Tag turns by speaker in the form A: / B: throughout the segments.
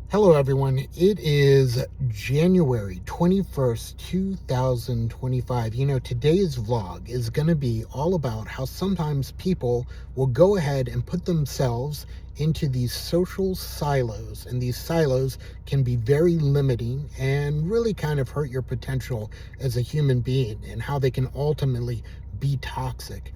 A: Hello, everyone. It is January 21st, 2025. Today's vlog is going to be all about how sometimes people will go ahead and put themselves into these social silos, and these silos can be very limiting and really kind of hurt your potential as a human being, and how they can ultimately be toxic.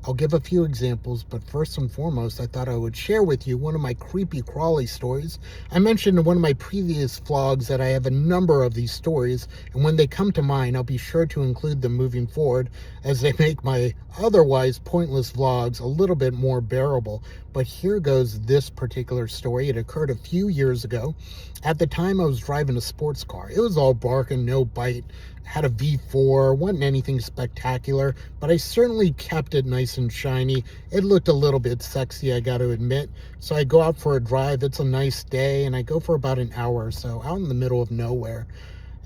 A: I'll give a few examples, but first and foremost, I thought I would share with you one of my creepy crawly stories. I mentioned in one of my previous vlogs that I have a number of these stories, and when they come to mind, I'll be sure to include them moving forward as they make my otherwise pointless vlogs a little bit more bearable. But here goes this particular story. It occurred a few years ago. At the time, I was driving a sports car. It was all bark and no bite. Had a V4, wasn't anything spectacular, but I certainly kept it nice and shiny. It looked a little bit sexy, I got to admit. So I go out for a drive. It's a nice day, and I go for about an hour or so out in the middle of nowhere.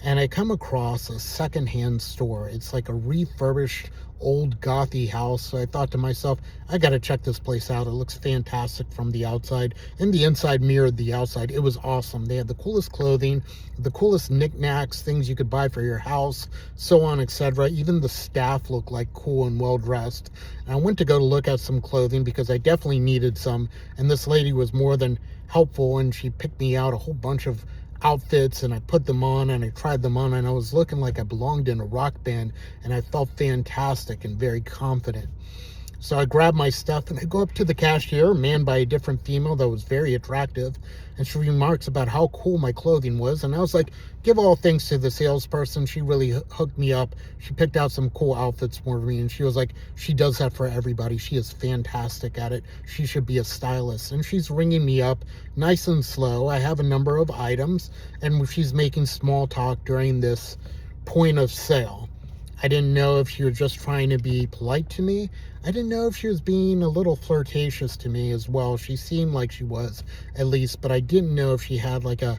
A: And I come across a secondhand store. It's like a refurbished old gothy house. So I thought to myself, I got to check this place out. It looks fantastic from the outside, and the inside mirrored the outside. It was awesome. They had the coolest clothing, the coolest knickknacks, things you could buy for your house, so on, etc. Even the staff looked like cool and well dressed. And I went to go to look at some clothing because I definitely needed some. And this lady was more than helpful, and she picked me out a whole bunch of outfits, and I put them on and I tried them on, and I was looking like I belonged in a rock band, and I felt fantastic and very confident. So I grabbed my stuff and I go up to the cashier, manned by a different female that was very attractive, and she remarks about how cool my clothing was. And I was like, give all thanks to the salesperson. She really hooked me up. She picked out some cool outfits for me, and she was like, she does that for everybody. She is fantastic at it. She should be a stylist. And she's ringing me up nice and slow. I have a number of items, and she's making small talk during this point of sale. I didn't know if she was just trying to be polite to me. I didn't know if she was being a little flirtatious to me as well. She seemed like she was, at least, but I didn't know if she had like a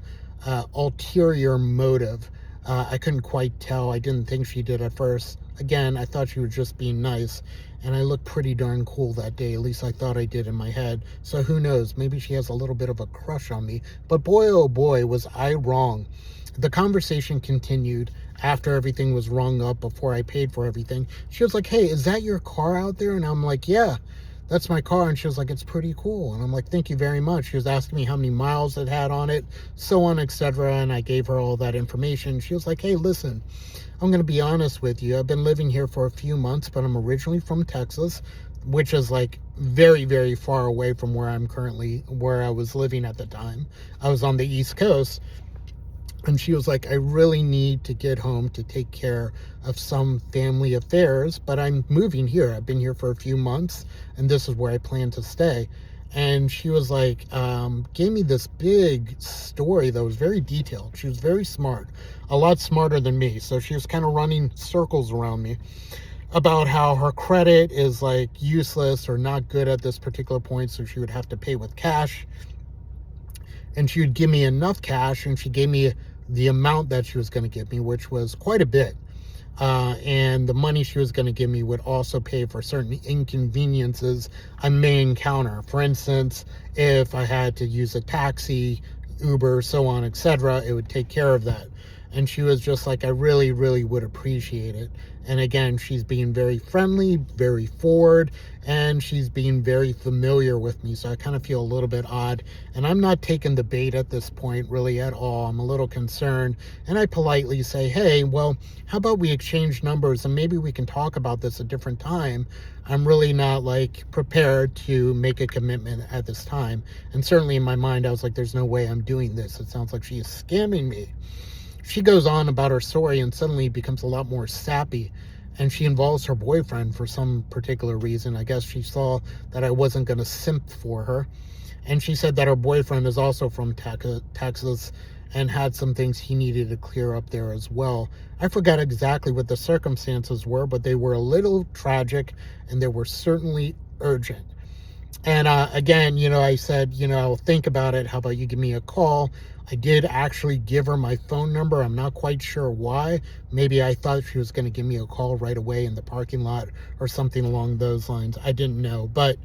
A: ulterior motive. I couldn't quite tell. I didn't think she did at first. Again, I thought she was just being nice, and I looked pretty darn cool that day. At least I thought I did in my head. So who knows? Maybe she has a little bit of a crush on me. But boy, oh boy, was I wrong. The conversation continued after everything was rung up, before I paid for everything. She was like, hey, is that your car out there? And I'm like, yeah, that's my car. And she was like, it's pretty cool. And I'm like, thank you very much. She was asking me how many miles it had on it, so on, etc. And I gave her all that information. She was like, hey, listen, I'm going to be honest with you. I've been living here for a few months, but I'm originally from Texas, which is like very, very far away from where I was living at the time. I was on the East Coast. And she was like, I really need to get home to take care of some family affairs, but I'm moving here. I've been here for a few months, and this is where I plan to stay. And she was like, gave me this big story that was very detailed. She was very smart, a lot smarter than me. So she was kind of running circles around me about how her credit is like useless or not good at this particular point. So she would have to pay with cash, and she would give me enough cash, and she gave me the amount that she was going to give me, which was quite a bit. And the money she was going to give me would also pay for certain inconveniences I may encounter. For instance, if I had to use a taxi, Uber, so on, etc., it would take care of that. And she was just like, I really, really would appreciate it. And again, she's being very friendly, very forward, and she's being very familiar with me. So I kind of feel a little bit odd. And I'm not taking the bait at this point really at all. I'm a little concerned. And I politely say, hey, well, how about we exchange numbers and maybe we can talk about this a different time. I'm really not like prepared to make a commitment at this time. And certainly in my mind, I was like, there's no way I'm doing this. It sounds like she is scamming me. She goes on about her story and suddenly becomes a lot more sappy, and she involves her boyfriend for some particular reason. I guess she saw that I wasn't going to simp for her, and she said that her boyfriend is also from Texas and had some things he needed to clear up there as well. I forgot exactly what the circumstances were, but they were a little tragic, and they were certainly urgent. And again, I said, I'll think about it. How about you give me a call? I did actually give her my phone number. I'm not quite sure why. Maybe I thought she was going to give me a call right away in the parking lot or something along those lines. I didn't know. But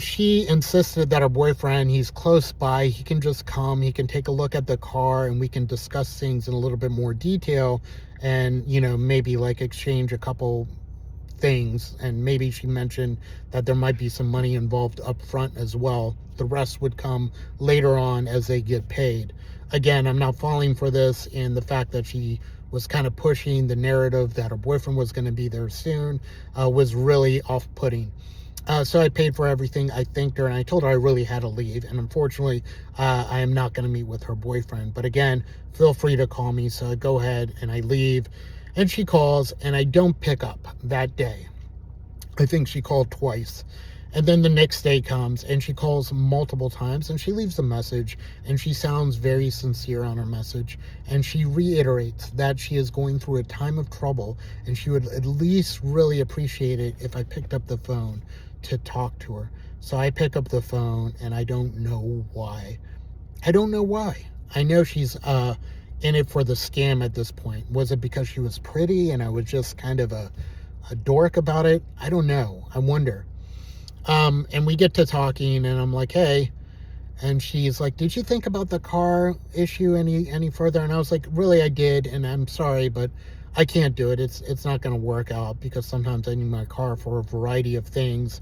A: She insisted that her boyfriend, he's close by, he can just come, he can take a look at the car, and we can discuss things in a little bit more detail, and maybe like exchange a couple things. And maybe she mentioned that there might be some money involved up front as well. The rest would come later on as they get paid. Again, I'm not falling for this, and the fact that she was kind of pushing the narrative that her boyfriend was going to be there soon was really off-putting. So I paid for everything. I thanked her, and I told her I really had to leave. And unfortunately, I am not going to meet with her boyfriend. But again, feel free to call me. So I go ahead and I leave. And she calls, and I don't pick up that day. I think she called twice. And then the next day comes, and she calls multiple times, and she leaves a message, and she sounds very sincere on her message. And she reiterates that she is going through a time of trouble, and she would at least really appreciate it if I picked up the phone to talk to her. So I pick up the phone, and I don't know why. I don't know why. I know she's in it for the scam at this point. Was it because she was pretty and I was just kind of a dork about it? I don't know. I wonder. And we get to talking, and I'm like, hey. And she's like, did you think about the car issue any further? And I was like, really, I did, and I'm sorry, but I can't do it. It's not going to work out, because sometimes I need my car for a variety of things.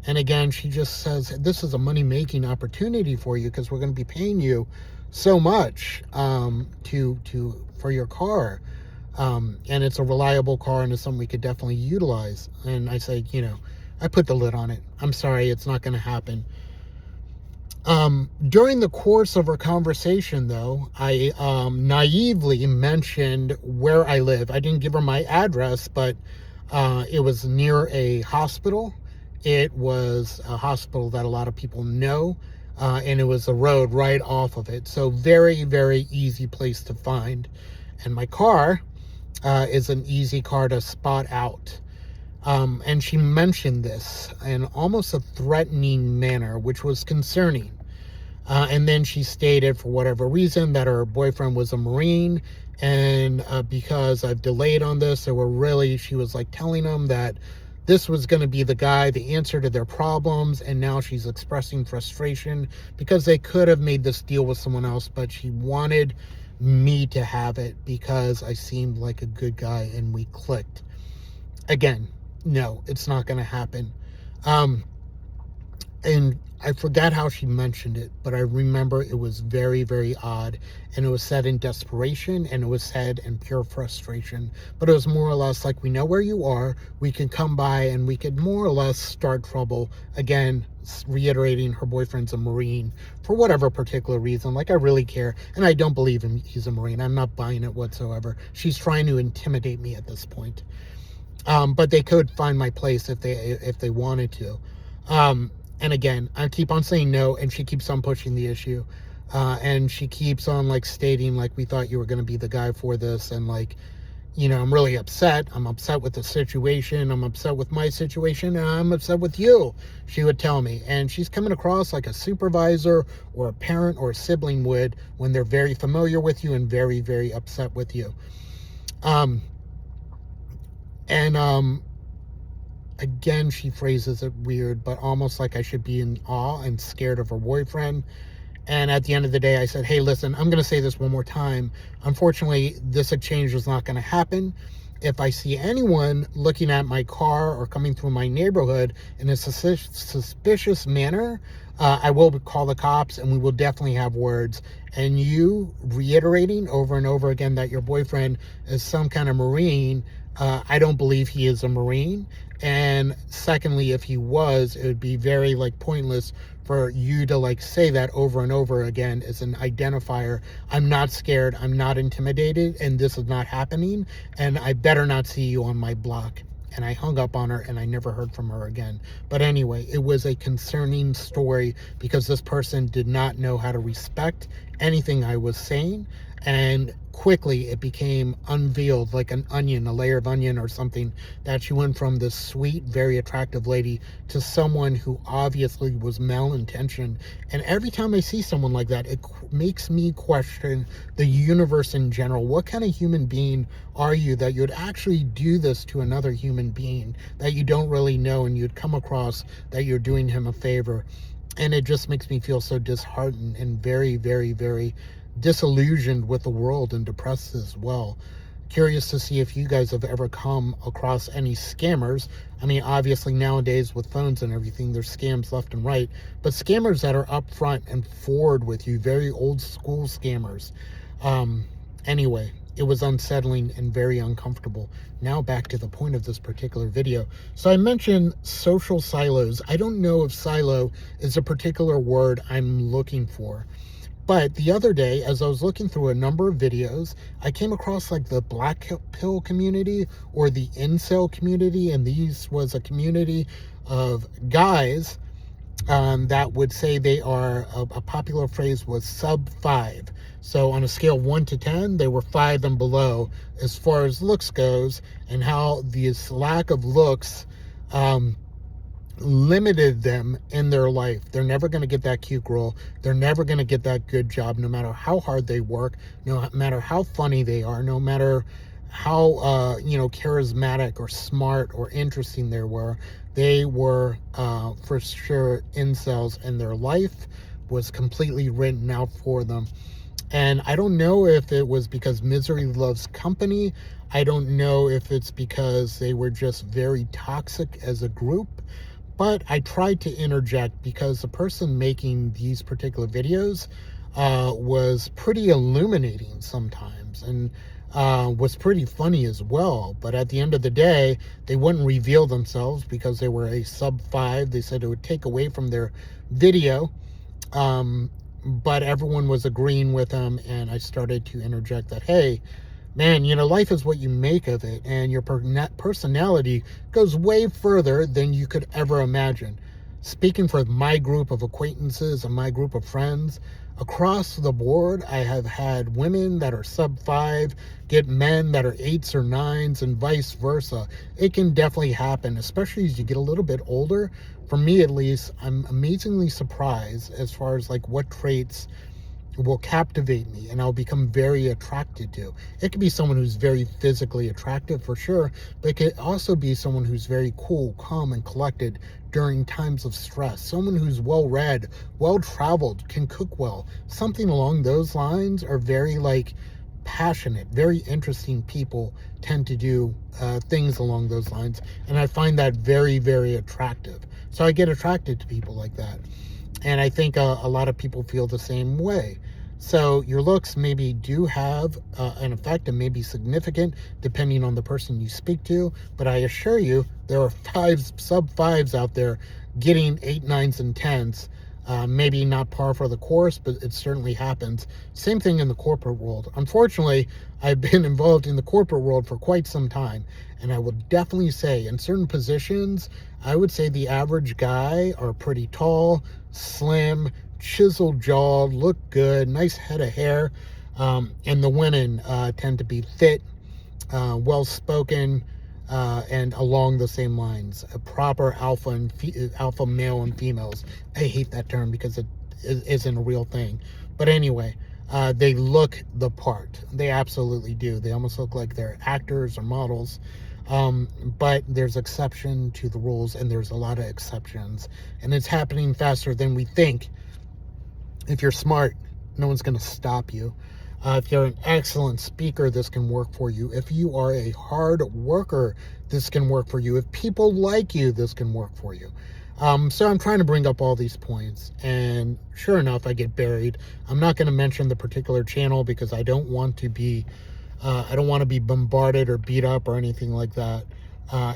A: And again, she just says, this is a money-making opportunity for you, because we're going to be paying you so much for your car. And it's a reliable car, and it's something we could definitely utilize. And I say, I put the lid on it. I'm sorry, it's not going to happen. During the course of our conversation, though, I naively mentioned where I live. I didn't give her my address, but it was near a hospital. It was a hospital that a lot of people know, and it was a road right off of it. So very, very easy place to find. And my car is an easy car to spot out. And she mentioned this in almost a threatening manner, which was concerning. And then she stated, for whatever reason, that her boyfriend was a Marine. And because I've delayed on this, she was like telling them that this was going to be the guy, the answer to their problems. And now she's expressing frustration because they could have made this deal with someone else, but she wanted me to have it because I seemed like a good guy and we clicked. Again, no, it's not going to happen. And I forgot how she mentioned it, but I remember it was very, very odd. And it was said in desperation, and it was said in pure frustration. But it was more or less like, we know where you are. We can come by and we could more or less start trouble. Again, reiterating her boyfriend's a Marine for whatever particular reason. Like, I really care. And I don't believe he's a Marine. I'm not buying it whatsoever. She's trying to intimidate me at this point. But they could find my place if they wanted to. And again, I keep on saying no, and she keeps on pushing the issue. And she keeps on like stating, like, we thought you were going to be the guy for this. And like, I'm really upset. I'm upset with the situation. I'm upset with my situation, and I'm upset with you, she would tell me. And she's coming across like a supervisor or a parent or a sibling would when they're very familiar with you and very, very upset with you. Again, she phrases it weird, but almost like I should be in awe and scared of her boyfriend. And at the end of the day, I said, hey, listen, I'm going to say this one more time. Unfortunately, this exchange was not going to happen. If I see anyone looking at my car or coming through my neighborhood in a suspicious manner, I will call the cops, and we will definitely have words. And you reiterating over and over again that your boyfriend is some kind of Marine, I don't believe he is a Marine. And secondly, if he was, it would be very like pointless for you to like say that over and over again as an identifier. I'm not scared, I'm not intimidated, and this is not happening, and I better not see you on my block. And I hung up on her, and I never heard from her again. But anyway, it was a concerning story because this person did not know how to respect anything I was saying. And quickly it became unveiled like an onion, a layer of onion or something, that she went from this sweet, very attractive lady to someone who obviously was malintentioned. And every time I see someone like that, it makes me question the universe in general. What kind of human being are you that you'd actually do this to another human being that you don't really know, and you'd come across that you're doing him a favor? And it just makes me feel so disheartened and very, very, very disillusioned with the world, and depressed as well. Curious to see if you guys have ever come across any scammers. I mean, obviously nowadays with phones and everything, there's scams left and right, but scammers that are up front and forward with you, very old school scammers. Anyway, it was unsettling and very uncomfortable. Now back to the point of this particular video. So I mentioned social silos. I don't know if silo is a particular word I'm looking for. But the other day, as I was looking through a number of videos, I came across like the black pill community or the incel community. And these was a community of guys that would say they are, a popular phrase was sub 5. So on a scale of 1 to 10, they were 5 and below as far as looks goes, and how this lack of looks limited them in their life. They're never going to get that cute girl. They're never going to get that good job, no matter how hard they work, no matter how funny they are, no matter how charismatic or smart or interesting they were. They were for sure incels, and their life was completely written out for them. And I don't know if it was because misery loves company. I don't know if it's because they were just very toxic as a group. But I tried to interject because the person making these particular videos was pretty illuminating sometimes, and was pretty funny as well. But at the end of the day, they wouldn't reveal themselves because they were a sub 5. They said it would take away from their video. But everyone was agreeing with them, and I started to interject that, hey, man, life is what you make of it, and your personality goes way further than you could ever imagine. Speaking for my group of acquaintances and my group of friends, across the board, I have had women that are sub 5 get men that are 8s or 9s, and vice versa. It can definitely happen, especially as you get a little bit older. For me, at least, I'm amazingly surprised as far as like what traits will captivate me and I'll become very attracted to. It could be someone who's very physically attractive for sure, but it could also be someone who's very cool, calm, and collected during times of stress. Someone who's well-read, well-traveled, can cook well. Something along those lines are very passionate, very interesting people tend to do things along those lines. And I find that very, very attractive. So I get attracted to people like that. And I think a lot of people feel the same way. So your looks maybe do have an effect and may be significant depending on the person you speak to. But I assure you, there are sub 5s out there getting 8, 9s, and 10s. Maybe not par for the course, but it certainly happens. Same thing in the corporate world. Unfortunately, I've been involved in the corporate world for quite some time. And I would definitely say in certain positions, I would say the average guy are pretty tall, slim, chiseled jaw, look good, nice head of hair. And the women tend to be fit, well-spoken, and along the same lines, a proper alpha male and females. I hate that term because it isn't a real thing. But anyway, they look the part. They absolutely do. They almost look like they're actors or models. But there's exception to the rules, and there's a lot of exceptions, and it's happening faster than we think. If you're smart, no one's going to stop you. If you're an excellent speaker, this can work for you. If you are a hard worker, this can work for you. If people like you, this can work for you. So I'm trying to bring up all these points, and sure enough, I get buried. I'm not going to mention the particular channel because I don't want to be bombarded or beat up or anything like that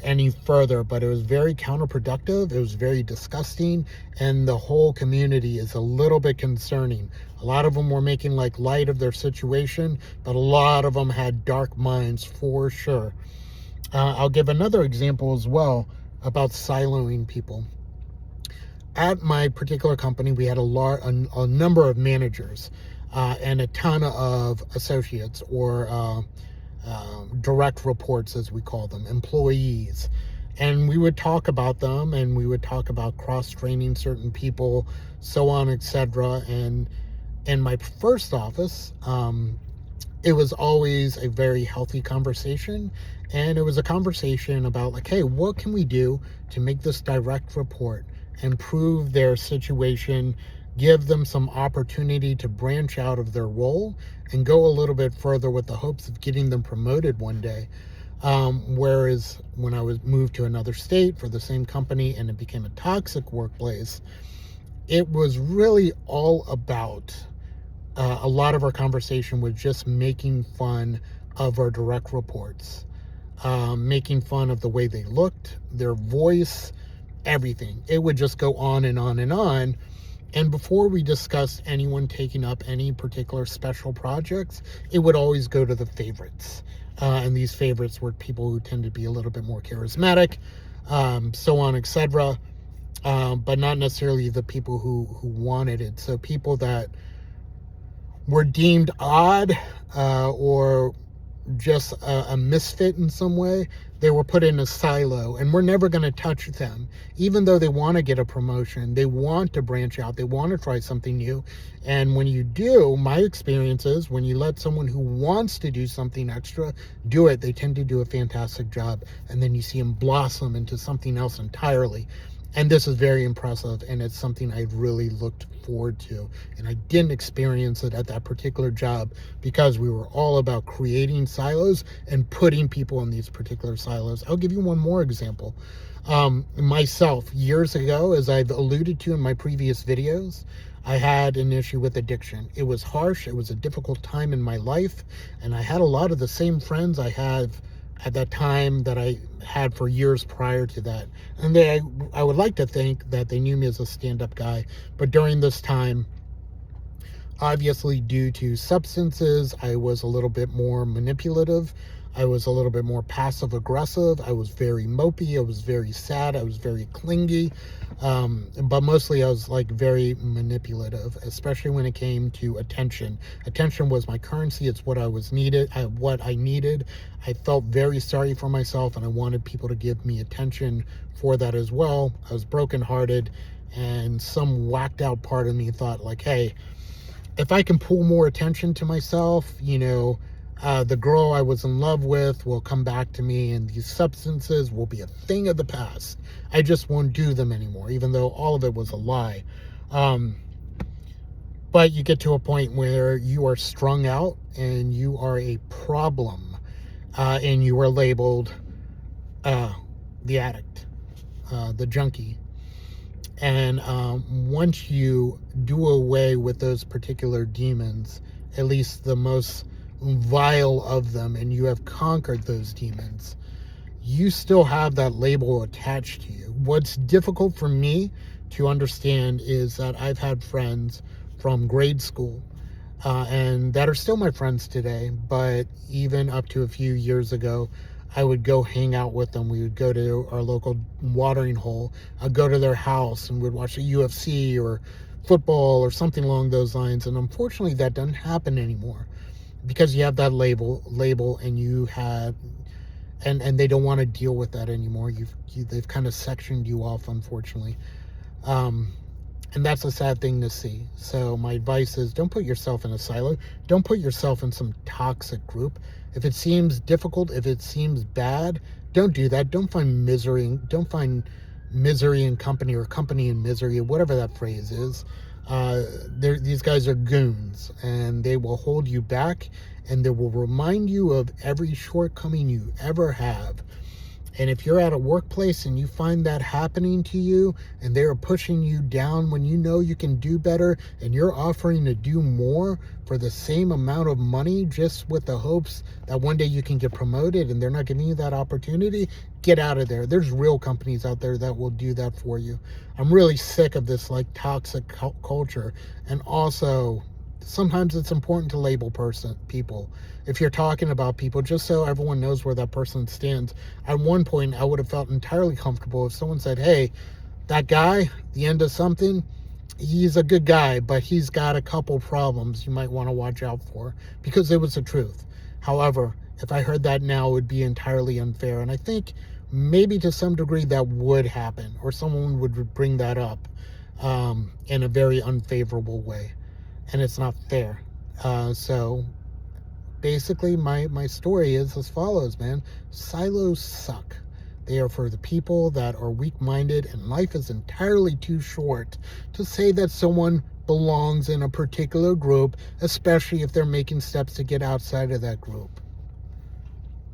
A: any further. But it was very counterproductive. It was very disgusting, and the whole community is a little bit concerning. A lot of them were making light of their situation, but a lot of them had dark minds for sure. I'll give another example as well about siloing people. at my particular company, we had a number of managers and a ton of associates, or direct reports, as we call them, employees. And we would talk about them, and we would talk about cross-training certain people, so on, etc. And in my first office, it was always a very healthy conversation. And it was a conversation about, like, hey, what can we do to make this direct report improve their situation, give them some opportunity to branch out of their role and go a little bit further with the hopes of getting them promoted one day. Whereas when I was moved to another state for the same company and it became a toxic workplace, it was really all about a lot of our conversation was just making fun of our direct reports, making fun of the way they looked, their voice, everything. It would just go on and on and on. And before we discussed anyone taking up any particular special projects, it would always go to the favorites. And these favorites were people who tended to be a little bit more charismatic, so on, etc. But not necessarily the people who wanted it. So people that were deemed odd or just a misfit in some way, they were put in a silo, and we're never going to touch them. Even though they want to get a promotion, they want to branch out, they want to try something new. And when you do, my experience is when you let someone who wants to do something extra do it, they tend to do a fantastic job. And then you see them blossom into something else entirely. And this is very impressive, and it's something I really looked forward to. And I didn't experience it at that particular job because we were all about creating silos and putting people in these particular silos. I'll give you one more example. Myself, years ago, as I've alluded to in my previous videos, I had an issue with addiction. It was harsh. It was a difficult time in my life. And I had a lot of the same friends I have at that time that I had for years prior to that. And I would like to think that they knew me as a stand-up guy. But during this time, obviously due to substances, I was a little bit more manipulative. I was a little bit more passive aggressive. I was very mopey. I was very sad. I was very clingy. But mostly I was like very manipulative, especially when it came to attention. Attention was my currency. It's what I needed. I felt very sorry for myself, and I wanted people to give me attention for that as well. I was brokenhearted, and some whacked out part of me thought, like, hey, if I can pull more attention to myself, the girl I was in love with will come back to me, and these substances will be a thing of the past. I just won't do them anymore, even though all of it was a lie. But you get to a point where you are strung out and you are a problem, and you are labeled the addict, the junkie. And once you do away with those particular demons, at least the most vile of them, and you have conquered those demons, you still have that label attached to you. What's difficult for me to understand is that I've had friends from grade school and that are still my friends today, but even up to a few years ago, I would go hang out with them. We would go to our local watering hole. I'd go to their house and we'd watch a UFC or football or something along those lines. And unfortunately, that doesn't happen anymore because you have that label and you have, and they don't want to deal with that anymore. They've kind of sectioned you off, unfortunately. And that's a sad thing to see. So my advice is, don't put yourself in a silo. Don't put yourself in some toxic group. If it seems difficult, if it seems bad, don't do that. Don't find misery in company, or company in misery, or whatever that phrase is. These guys are goons, and they will hold you back, and they will remind you of every shortcoming you ever have. And if you're at a workplace and you find that happening to you, and they're pushing you down when you know you can do better, and you're offering to do more for the same amount of money just with the hopes that one day you can get promoted, and they're not giving you that opportunity, get out of there. There's real companies out there that will do that for you. I'm really sick of this toxic culture. And also, sometimes it's important to label people. If you're talking about people, just so everyone knows where that person stands. At one point, I would have felt entirely comfortable if someone said, hey, That guy, the end of something, he's a good guy, but he's got a couple problems you might want to watch out for, because it was the truth. However, if I heard that now, it would be entirely unfair. And I think maybe to some degree that would happen, or someone would bring that up in a very unfavorable way. And it's not fair. So basically, my story is as follows, man. Silos suck. They are for the people that are weak-minded, and life is entirely too short to say that someone belongs in a particular group, especially if they're making steps to get outside of that group.